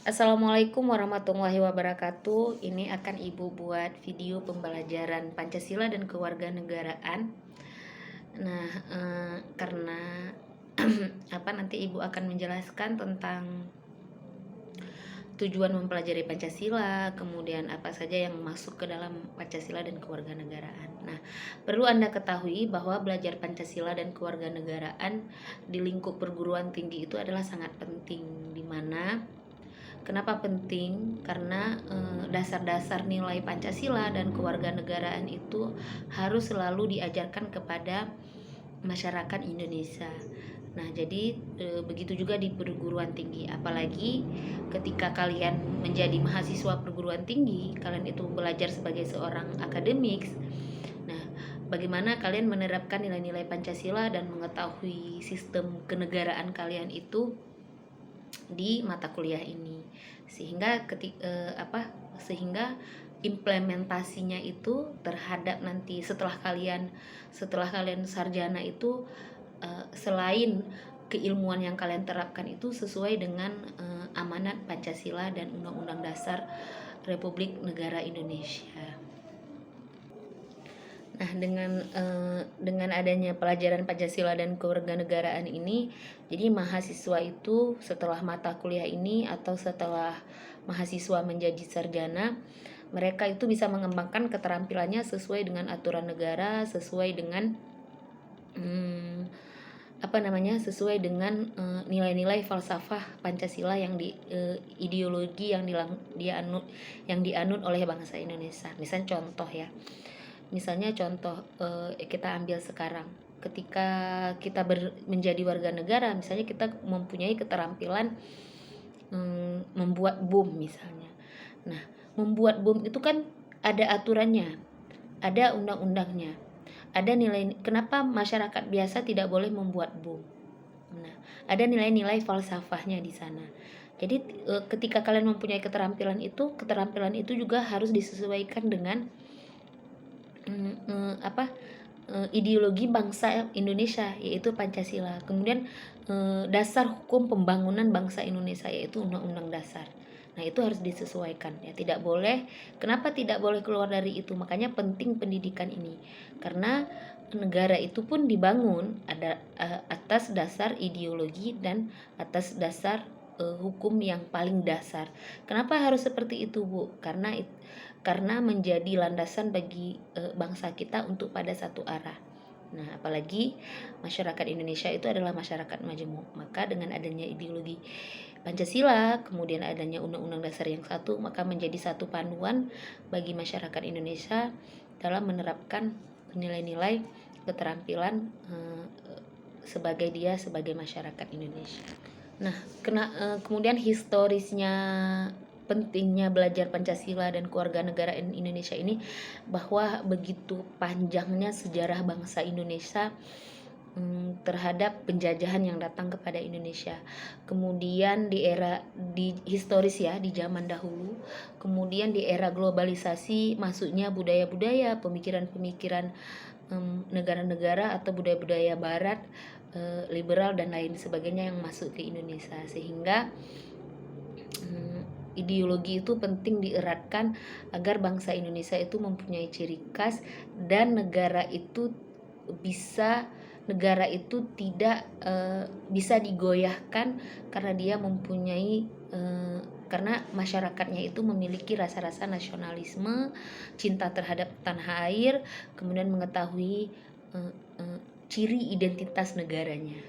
Assalamualaikum warahmatullahi wabarakatuh. Ini akan Ibu buat video pembelajaran Pancasila dan kewarganegaraan. Nah, karena nanti Ibu akan menjelaskan tentang tujuan mempelajari Pancasila, kemudian apa saja yang masuk ke dalam Pancasila dan kewarganegaraan. Nah, perlu Anda ketahui bahwa belajar Pancasila dan kewarganegaraan di lingkup perguruan tinggi itu adalah sangat penting, di mana kenapa penting? Karena dasar-dasar nilai Pancasila dan kewarganegaraan itu harus selalu diajarkan kepada masyarakat Indonesia. Nah, jadi begitu juga di perguruan tinggi. Apalagi ketika kalian menjadi mahasiswa perguruan tinggi, kalian itu belajar sebagai seorang akademik. Nah, bagaimana kalian menerapkan nilai-nilai Pancasila dan mengetahui sistem kenegaraan kalian itu di mata kuliah ini, sehingga sehingga implementasinya itu terhadap nanti setelah kalian sarjana itu, selain keilmuan yang kalian terapkan itu sesuai dengan amanat Pancasila dan Undang-Undang Dasar Republik Negara Indonesia. Nah, dengan adanya pelajaran Pancasila dan kewarganegaraan ini, jadi mahasiswa itu setelah mata kuliah ini atau setelah mahasiswa menjadi sarjana, mereka itu bisa mengembangkan keterampilannya sesuai dengan aturan negara, sesuai dengan sesuai dengan nilai-nilai falsafah Pancasila yang ideologi yang dianut oleh bangsa Indonesia. Misalnya contoh kita ambil sekarang, ketika kita menjadi warga negara, misalnya kita mempunyai keterampilan membuat bom misalnya. Nah, membuat bom itu kan ada aturannya, ada undang-undangnya, ada nilai. Kenapa masyarakat biasa tidak boleh membuat bom? Nah, ada nilai-nilai falsafahnya di sana. Jadi ketika kalian mempunyai keterampilan itu juga harus disesuaikan dengan ideologi bangsa Indonesia, yaitu Pancasila. Kemudian dasar hukum pembangunan bangsa Indonesia, yaitu Undang-Undang Dasar. Nah, itu harus disesuaikan ya. Tidak boleh. Kenapa tidak boleh keluar dari itu? Makanya penting pendidikan ini. Karena negara itu pun dibangun atas dasar ideologi dan atas dasar hukum yang paling dasar. Kenapa harus seperti itu, Bu? Karena menjadi landasan bagi bangsa kita untuk pada satu arah. Nah, apalagi masyarakat Indonesia itu adalah masyarakat majemuk. Maka dengan adanya ideologi Pancasila, kemudian adanya Undang-Undang Dasar yang satu, maka menjadi satu panduan bagi masyarakat Indonesia dalam menerapkan nilai-nilai keterampilan sebagai masyarakat Indonesia. Nah, kemudian historisnya pentingnya belajar Pancasila dan kewarganegaraan Indonesia ini, bahwa begitu panjangnya sejarah bangsa Indonesia terhadap penjajahan yang datang kepada Indonesia. Kemudian di historis ya, di zaman dahulu, kemudian di era globalisasi masuknya budaya-budaya, pemikiran-pemikiran negara-negara atau budaya-budaya barat, liberal dan lain sebagainya yang masuk ke Indonesia, sehingga ideologi itu penting dieratkan agar bangsa Indonesia itu mempunyai ciri khas dan negara itu tidak bisa digoyahkan karena dia mempunyai karena masyarakatnya itu memiliki rasa-rasa nasionalisme, cinta terhadap tanah air, kemudian mengetahui ciri identitas negaranya.